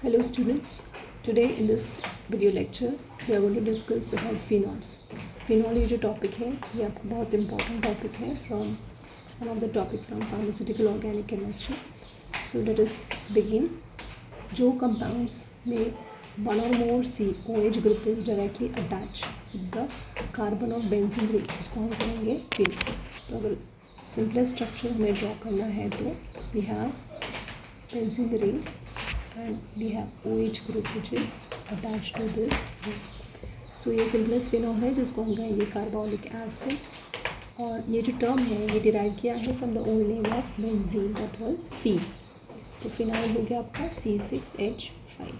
Hello students, today in this video lecture we are going to discuss about phenols. Phenol ये जो topic है ये आपको बहुत इम्पोर्टेंट टॉपिक है from one of the topic from pharmaceutical organic chemistry. So let us begin. जो compounds में one और मोर COH group is directly attach with the carbon of benzene group उसको हम कहेंगे फिनॉल. तो अगर सिंपलेस्ट स्ट्रक्चर हमें ड्रॉ करना है तो we have benzene ring and we have OH group which is attached to this ring. So ये सिंपलेस्ट फिनॉल है जिसको हम कहेंगे कार्बोलिक एसिड. और ये जो टर्म है ये डिराइव किया है from the old name of benzene that was phene. तो फिनाइल हो गया आपका C6H5.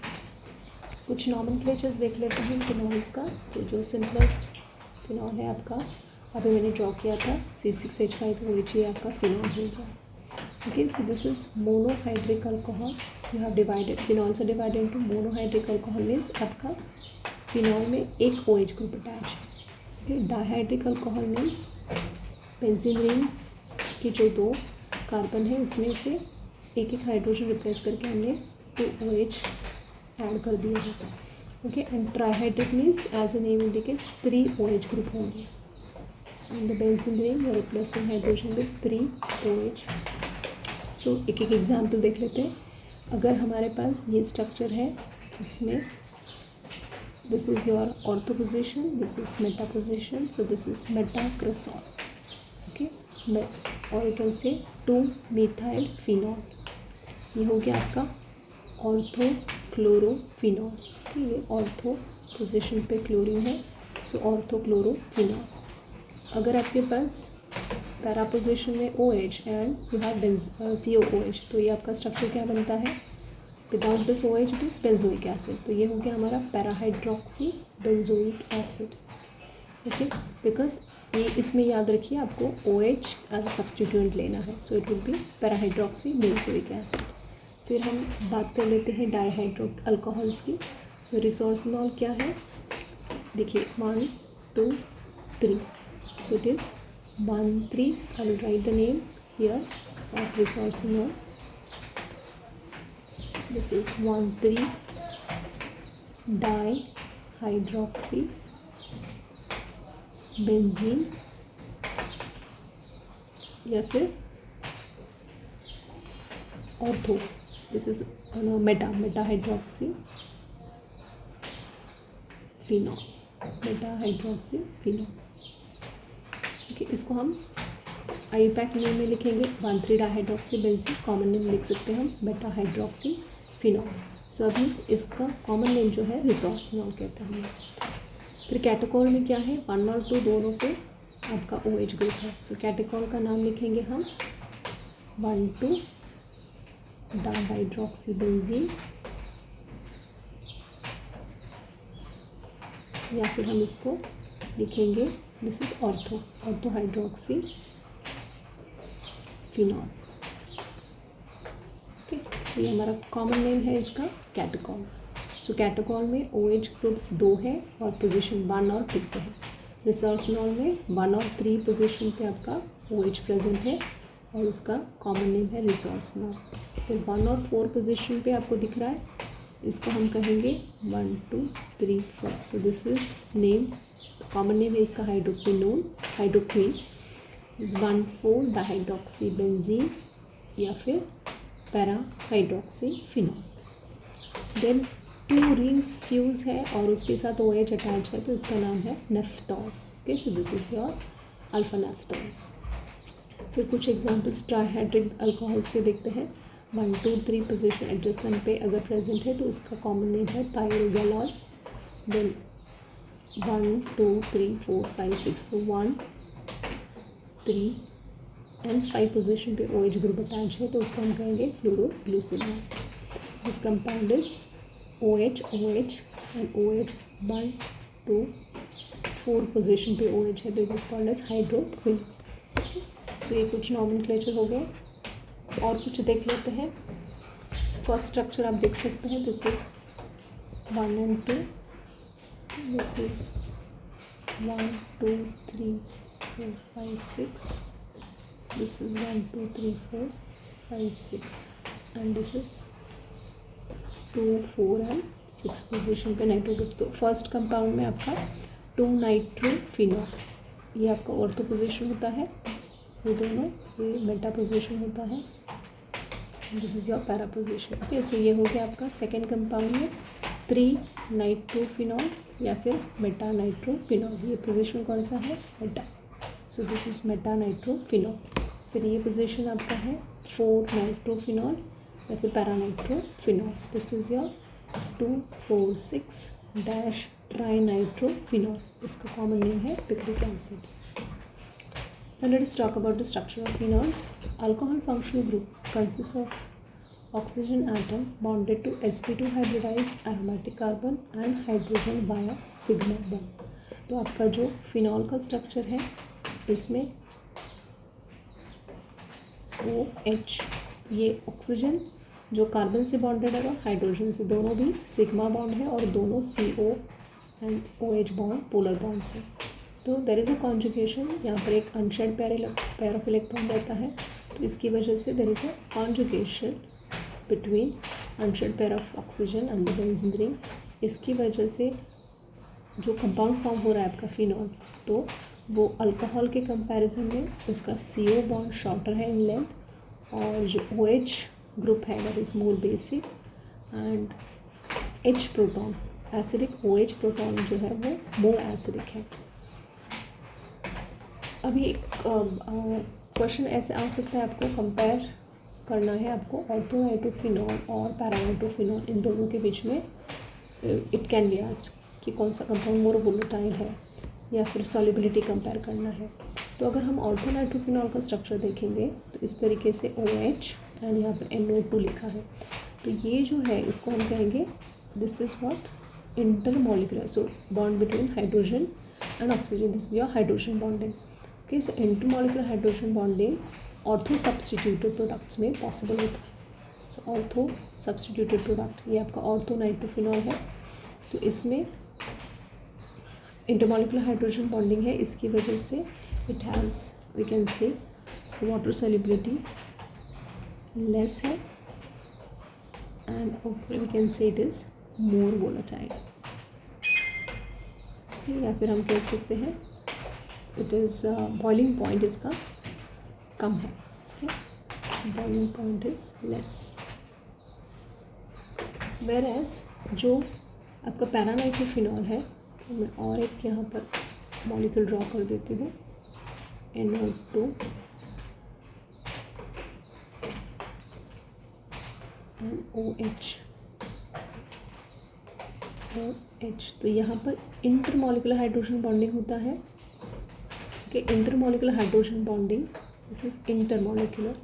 कुछ नॉमेनक्लेचर्स देख लेते हैं फिनॉल्स का. तो जो सिंपलेस्ट फिनॉल है आपका अभी मैंने ड्रॉ किया था C6H5 OH ये आपका फिनॉल हो गया. Okay, so this is monohydric alcohol. You have divided phenols are divided into monohydric alcohol means आपका फिनॉल में एक OH ग्रुप अटैच है. Okay, dihydric alcohol means benzene ring की जो दो कार्बन है उसमें से एक एक हाइड्रोजन रिप्लेस करके हमने 2 OH ऐड कर दिए हैं. Okay, and trihydric means as a name indicates 3 OH group होंगे. And the benzene ring you are replacing hydrogen with 3 OH. So एक एक एग्जाम्पल देख लेते हैं. अगर हमारे पास ये स्ट्रक्चर है जिसमें this is your ortho position, this is meta position, so this is metacresol. Okay, और you can say 2 methyl phenol. ये हो गया आपका ऑर्थो क्लोरोफिनॉल. ये ऑर्थो पोजिशन पे क्लोरीन है, सो ऑर्थो क्लोरोफिनॉल. अगर आपके पास पैरा पोजिशन में OH and you have COOH तो ये आपका स्ट्रक्चर क्या बनता है? Without this OH it is benzoic acid. तो ये हो गया हमारा पैराहाइड्रोक्सी बेंजोइक एसिड. ओके, बिकॉज ये इसमें याद रखिए आपको OH एज अ सब्सटीट्यूएंट लेना है. So it will be parahydroxy benzoic acid. फिर हम बात कर लेते हैं डाइहाइड्रो अल्कोहल्स की. सो रिसोर्सिनॉल क्या है? देखिए 1 2 3. So it is 1 3. I will write the name here of resorcinol. This is 1 3 dihydroxy benzene या फिर ortho. This is Meta hydroxy phenol. Meta hydroxy phenol. Okay, इसको हम आईपैक नेम में लिखेंगे 1 3 डाइहाइड्रोक्सी बेंजीन. कॉमन नेम लिख सकते हैं हम बेटा हाइड्रोक्सी फिनॉल. सो अभी इसका कॉमन नेम जो है रिसोर्सिनॉल कहते हैं. फिर कैटेकोल में क्या है? 1 और 2 दोनों पे आपका OH ग्रुप है. सो कैटेकोल का नाम लिखेंगे हम 1 2 डाइहाइड्रोक्सी बेंजीन या फिर हम इसको लिखेंगे this is ortho hydroxy phenol. ठीक, सो ये हमारा कॉमन नेम है इसका कैटेकोल. सो कैटेकोल में OH ग्रुप्स 2 है और पोजीशन 1 और 2 पे है. रिसोर्सिनॉल में 1 और 3 पोजीशन पे आपका OH प्रेजेंट है और उसका कॉमन नेम है रिसोर्सिनॉल. फिर 1 और 4 पोजीशन पे आपको दिख रहा है, इसको हम कहेंगे 1 2 3 4. So this is name, common name है इसका हाइड्रोक्विन. इज 1 4 डाइहाइड्रोक्सी बेंजीन या फिर पैराहाइड्रोक्सी फिनॉल. देन 2 रिंग्स फ्यूज है और उसके साथ OH अटैच है तो इसका नाम है naphthol. Okay, so this is your alpha naphthol. फिर कुछ एग्जाम्पल्स ट्राइहाइड्रिक अल्कोहल्स के देखते हैं. 1 2 3 पोजिशन एडजस्टमेंट पे अगर प्रेजेंट है तो उसका कॉमन नेम है pyrogallol. Then 1 2 3 4 5 6. So 1 3 and 5 position पे OH ग्रुप अटैच है तो उसको हम कहेंगे phloroglucinol. This compound is OH OH and OH 1 2 4 position पे OH है तो it is called as hydroquinone. So ये कुछ नॉमेनक्लेचर हो गए. और कुछ देख लेते हैं. फर्स्ट स्ट्रक्चर आप देख सकते हैं. This is 1 and 2. This is 1 2 3 4 5 6. This is 1 2 3 4 5 6 and this is 2, 4 and 6 position पे नाइट्रो ग्रुप। तो फर्स्ट कंपाउंड में आपका 2 नाइट्रोफिनॉल, ये आपका ऑर्थो पोजीशन होता है, ये दोनों, ये मेटा पोजीशन होता है, this is your para position. Okay, so ये हो गया आपका सेकेंड कंपाउंड में 3 नाइट्रोफिनॉल या फिर मेटा नाइट्रोफिनॉल, ये पोजीशन कौन सा है, Meta, so this is Meta nitrophenol. फिर ये पोजीशन आपका है 4 नाइट्रोफिनॉल या फिर para nitrophenol, this is your 2,4,6 dash try nitrophenol, इसका कॉमन नेम है picric acid. Now let us talk about the structure of phenols. Alcohol functional group consists of oxygen atom bonded to sp2 hybridized aromatic carbon and hydrogen via sigma bond. तो आपका जो phenol का structure है इसमें OH, ये oxygen जो carbon से bonded है और हाइड्रोजन से, दोनों भी सिग्मा बॉन्ड है और दोनों CO and OH bond polar bonds है। तो देर इज़ अ कॉन्जुगेशन, यहाँ पर एक अनशेड पेयर ऑफ इलेक्ट्रॉन रहता है, तो इसकी वजह से there is a conjugation between unsaid pair of oxygen and the benzene ring. इसकी वजह से जो कंपाउंड फॉर्म हो रहा है आपका फिनॉल, तो वो अल्कोहल के कंपैरिजन में उसका CO बॉन्ड शॉर्टर है इन लेंथ, और जो OH ग्रुप है that is more basic, and H proton acidic, OH proton जो है वो मोर एसिडिक है। अभी एक क्वेश्चन ऐसे आ सकता है, आपको कंपेयर करना है, आपको ऑर्थो नाइट्रोफिनॉल और पैरा नाइट्रोफिनॉल, इन दोनों के बीच में इट कैन बी आस्क्ड कि कौन सा कंपाउंड मोर वोलेटाइल है, या फिर सॉल्युबिलिटी कंपेयर करना है। तो अगर हम ऑर्थो नाइट्रोफिनॉल का स्ट्रक्चर देखेंगे तो इस तरीके से OH एंड यहाँ पर NO2 लिखा है, तो ये जो है इसको हम कहेंगे this is what, intermolecular, so bond between hydrogen and oxygen, this is your hydrogen bonding. Okay, so intermolecular hydrogen bonding ortho substituted products में पॉसिबल होता है। सो ऑर्थो सब्सटीट्यूटेड प्रोडक्ट, ये आपका ऑर्थो नाइट्रोफिनॉल है, तो इसमें इंटरमॉलिक्यूलर हाइड्रोजन बॉन्डिंग है, इसकी वजह से it has, we can say इसको वाटर सॉल्युबिलिटी लेस है, and we can say it is more volatile, या फिर हम कह सकते हैं इट इज़ बॉइलिंग पॉइंट इसका कम है, so boiling point is less. Whereas जो आपका पैरा नाइट्रोफिनॉल है, तो मैं और एक यहाँ पर मॉलिक्यूल ड्रॉ कर देती हूँ, NO2 एंड OH, तो यहाँ पर इंटरमॉलिक्यूलर हाइड्रोजन बॉन्डिंग होता है। Intermolecular hydrogen bonding, this is intermolecular,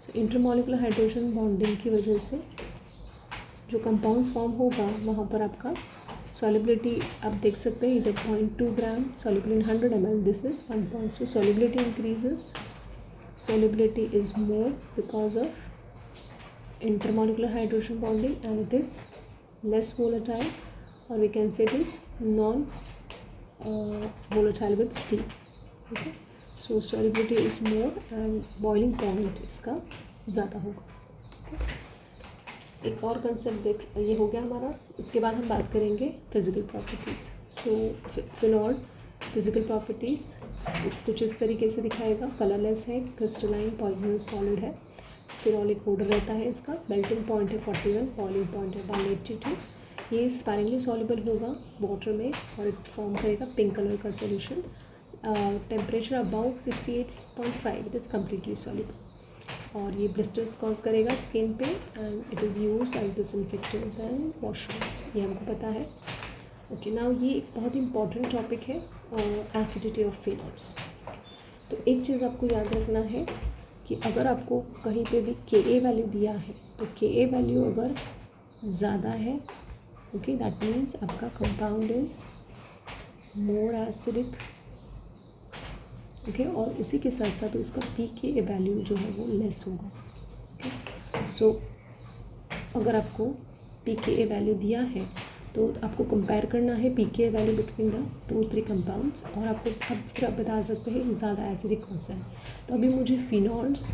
so intermolecular hydrogen bonding की वजह से जो कंपाउंड फॉर्म होगा वहाँ पर आपका सॉल्युबिलिटी आप देख सकते हैं, इधर 0.2 gram soluble in 100 ml, this is 1 point, so solubility increases, solubility is more because of intermolecular hydrogen bonding and it is less volatile, or we can say it is non volatile with steam. Okay, so solubility is more and boiling point इसका ज़्यादा होगा। okay? एक और concept देख, ये हो गया हमारा, इसके बाद हम बात करेंगे फिजिकल प्रॉपर्टीज़। सो फिनॉल फिजिकल प्रॉपर्टीज़ इस कुछ इस तरीके से दिखाएगा, कलरलेस है, क्रिस्टलाइन पॉइजनस सॉलिड है, फिनॉलिक ऑर्डर रहता है, इसका मेल्टिंग पॉइंट है 41, बॉइलिंग पॉइंट है 182, ये स्पायरिंगली सॉल्युबल होगा वाटर में और इट फॉर्म करेगा पिंक कलर का solution, temperature about 68.5, it is completely soluble, और ये ब्लिस्टर्स कॉज करेगा स्किन पे, and it is use as disinfectants and washrooms, ये हमको पता है। ओके, नाउ ये एक बहुत इंपॉर्टेंट टॉपिक है, एसिडिटी ऑफ फिनॉल्स। तो एक चीज़ आपको याद रखना है कि अगर आपको कहीं पे भी Ka वैल्यू दिया है, तो Ka वैल्यू अगर ज़्यादा है, ओके, दैट मीन्स आपका compound is more acidic, okay, और उसी के साथ साथ उसका pKa वैल्यू जो है वो लेस होगा। ओके, सो अगर आपको pKa वैल्यू दिया है तो आपको कंपेयर करना है pKa value between the 2-3 compounds, और आपको अब फिर आप बता सकते हैं ज़्यादा एसिडिक कौन सा है। तो अभी मुझे फिनॉल्स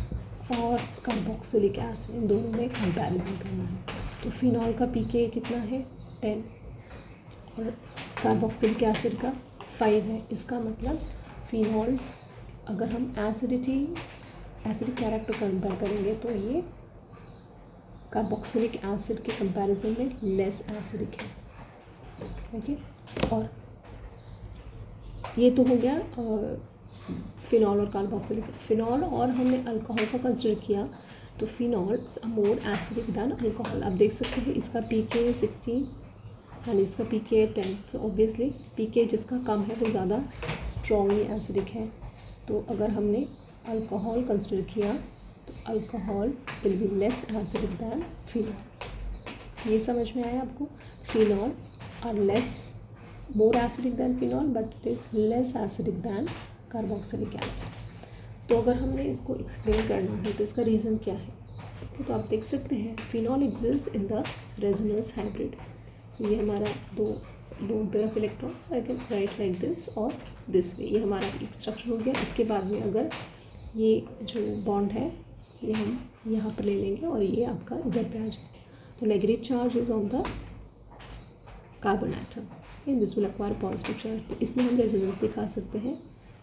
और कार्बोक्सिलिक एसिड इन दोनों में कंपैरिजन करना है। तो फिनॉल का पीके कितना है 10 और कार्बोक्सिलिक एसिड का 5 है। इसका मतलब फिनॉल्स अगर हम एसिडिक कैरेक्टर कंपेयर करेंगे तो ये कार्बोक्सिलिक एसिड के कंपैरिजन में लेस एसिडिक है। ओके, और ये तो हो गया फिनॉल और कार्बोक्सिलिक। फिनॉल और हमने अल्कोहल को कंसिडर किया तो phenol is more acidic than alcohol. आप देख सकते हैं इसका पीके 16 एंड इसका पीके 10। तो ऑब्वियसली पीके जिसका कम है वो ज़्यादा स्ट्रॉन्गली एसिडिक है। तो अगर हमने अल्कोहल कंसिडर किया तो alcohol will be less acidic than phenol. ये समझ में आया आपको? Phenol are more acidic than phenol but it is less acidic than carboxylic acid. तो अगर हमने इसको एक्सप्लेन करना है तो इसका रीज़न क्या है? तो आप देख सकते हैं phenol exist in the resonance hybrid. So ये हमारा दो pair of electrons, I can write like this और दिस वे। ये हमारा एक स्ट्रक्चर हो गया। इसके बाद में अगर ये जो बॉन्ड है ये हम यहाँ पर ले लेंगे और ये आपका इधर पे आ जाए तो negative charge is on the carbon atom and this will acquire positive charge. तो इसमें हम रेजोनेंस दिखा सकते हैं।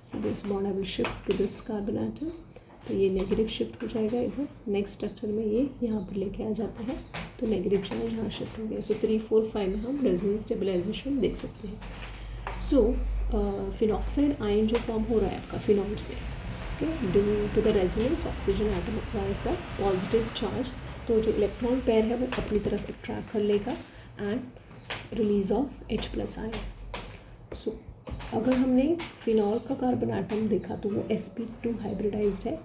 So this bond I will shift to this carbon atom, तो ये नेगेटिव शिफ्ट हो जाएगा इधर। नेक्स्ट स्ट्रक्चर में ये यहाँ पर लेके आ जाता है तो नेगेटिव चार्ज यहाँ शिफ्ट हो गया। सो 3, 4, 5 में हम रेजोनेंस स्टेबलाइजेशन देख सकते हैं। सो फिनॉक्साइड आयन जो फॉर्म हो रहा है आपका फिनॉल से, due to the resonance oxygen atom acquires a positive charge. तो जो इलेक्ट्रॉन पेयर है वो अपनी तरफ अट्रैक्ट कर लेगा and release of H+ ion. So अगर हमने फिनॉल का कार्बन एटम देखा तो वो sp2 हाइब्रिडाइज्ड है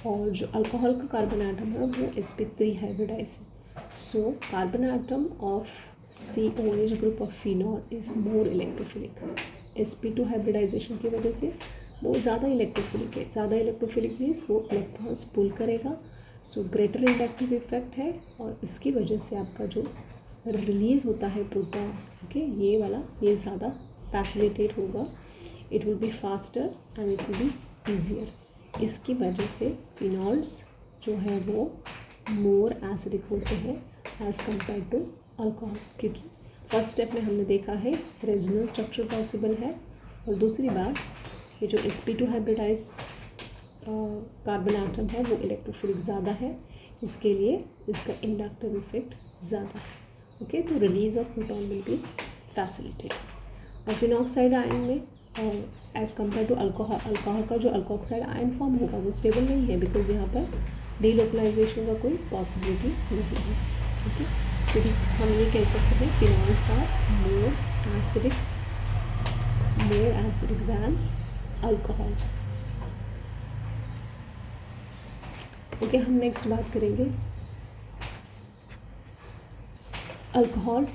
और जो अल्कोहल का कार्बन एटम है वो sp3 हाइब्रिडाइज्ड है। So carbon atom of COH group of phenol is more electrophilic. sp2 hybridization की वजह से वो ज़्यादा इलेक्ट्रोफिलिक है। ज़्यादा इलेक्ट्रोफिलिक मीन्स वो इलेक्ट्रॉन्स पुल करेगा। सो ग्रेटर इंडक्टिव इफेक्ट है और इसकी वजह से आपका जो रिलीज़ होता है प्रोटॉन, ओके, ये वाला ये ज़्यादा फैसिलिटेट होगा। It will be faster and it will be easier. इसकी वजह से फिनॉल्स जो है वो मोर एसिडिक होते हैं एज़ कम्पेयर टू अल्कोहल, क्योंकि फर्स्ट स्टेप में हमने देखा है रेजोनेंस स्ट्रक्चर पॉसिबल है और दूसरी बात ये जो sp2 हाइब्रिडाइज कार्बन एटम है वो इलेक्ट्रोफिलिक ज़्यादा है, इसके लिए इसका इंडक्टिव इफेक्ट ज़्यादा है। ओके, तो release of proton will be facilitated. और फिनॉक्साइड आयन में एज़ कम्पेयर टू अल्कोहल का जो अल्कोक्साइड आयन फॉर्म होगा वो स्टेबल नहीं है बिकॉज यहाँ पर डीलोकलाइजेशन का कोई पॉसिबिलिटी नहीं है। ओके, तो हम ये कह सकते हैं phenols are more acidic than alcohol. Okay, हम नेक्स्ट बात करेंगे अल्कोहल,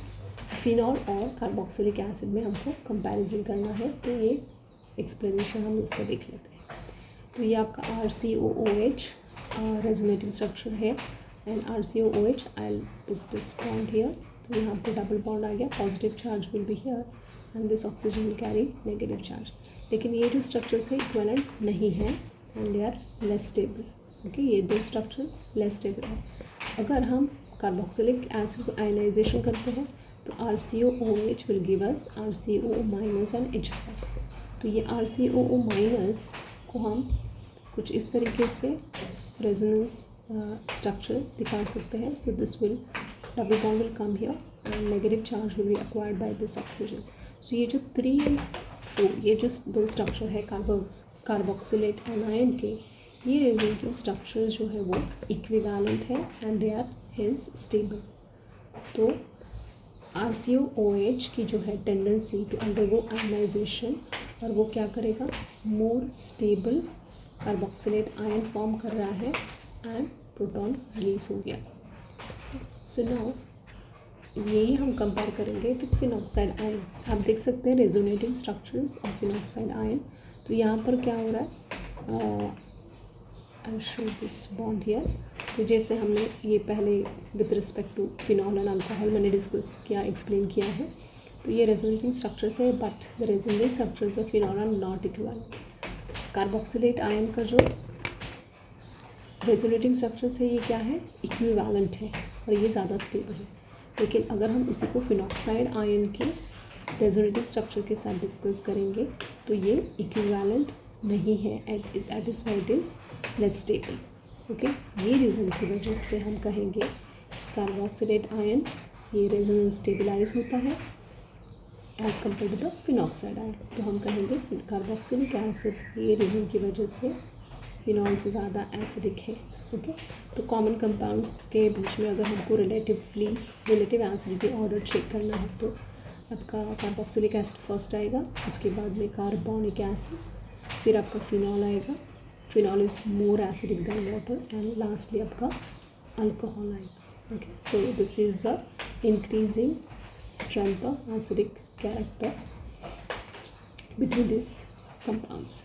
फिनॉल और कार्बोक्सिलिक एसिड में हमको कंपैरिजन करना है तो ये एक्सप्लेनेशन हम इसका देख लेते हैं। तो ये आपका RCOOH रेजोनेटिंग स्ट्रक्चर है and RCOOH I will put this bond here. तो यहाँ पे डबल बॉन्ड आ गया, positive charge will be here and this oxygen will carry negative charge. लेकिन ये जो स्ट्रक्चर्स है इक्विवेलेंट नहीं है and they are less stable. Okay, ये दो स्ट्रक्चर्स लेस स्टेबल है। अगर हम कार्बोक्सिलिक एसिड को आयनाइजेशन करते हैं तो RCOOH will give us RCOO- and H+। तो ये RCOO- को हम कुछ इस तरीके से रेजोनेंस स्ट्रक्चर दिखा सकते हैं। So this will double bond will come here and negative charge will be acquired by this oxygen. So ये जो 3 और 4 ये जो दो स्ट्रक्चर है कार्बोक्सिलेट एनायन के, ये रेजोनेटिंग स्ट्रक्चर्स जो है वो इक्विवेलेंट है and they are hence stable. तो RCOOH की जो है टेंडेंसी टू अंडरगो आयनाइजेशन और वो क्या करेगा, more stable carboxylate ion form कर रहा है एंड प्रोटॉन रिलीज हो गया। सो नाउ यही हम कंपेयर करेंगे विथ फिनॉक्साइड आयन। आप देख सकते हैं resonating structures of phenoxide ion. तो यहाँ पर क्या हो रहा है, I show this bond here. तो जैसे हमने ये पहले with respect to phenol and alcohol मैंने डिस्कस किया, एक्सप्लेन किया है। तो ये रेजोनेटिंग स्ट्रक्चर्स है but the resonating structures of phenol are not equivalent. Carboxylate ion का जो रेजोनेटिंग स्ट्रक्चर्स है ये क्या है, इक्विवेलेंट है और ये ज़्यादा स्टेबल है। लेकिन अगर हम उसी को फिनॉक्साइड आयन के रेजोनेटिव स्ट्रक्चर के साथ डिस्कस करेंगे तो ये इक्विवेलेंट नहीं है, that is why it is less stable. Okay, ये रीज़न की वजह से हम कहेंगे कार्बोक्सिलेट आयन ये रेजोनेंस स्टेबलाइज होता है as compare to the phenoxide ion. तो हम कहेंगे कार्बोक्सिलिक एसिड ये रीज़न की वजह से फिनॉल से ज़्यादा एसिडिक है। ओके, तो कॉमन कंपाउंड्स के बीच में अगर हमको रिलेटिव एसिडिटी ऑर्डर चेक करना है तो आपका कार्बोक्सिलिक एसिड फर्स्ट आएगा, उसके बाद में कार्बोनिक एसिड, फिर आपका फिनॉल आएगा। Phenol is more acidic than water and lastly आपका अल्कोहल आएगा। Okay, so this is the increasing strength of acidic character between these compounds.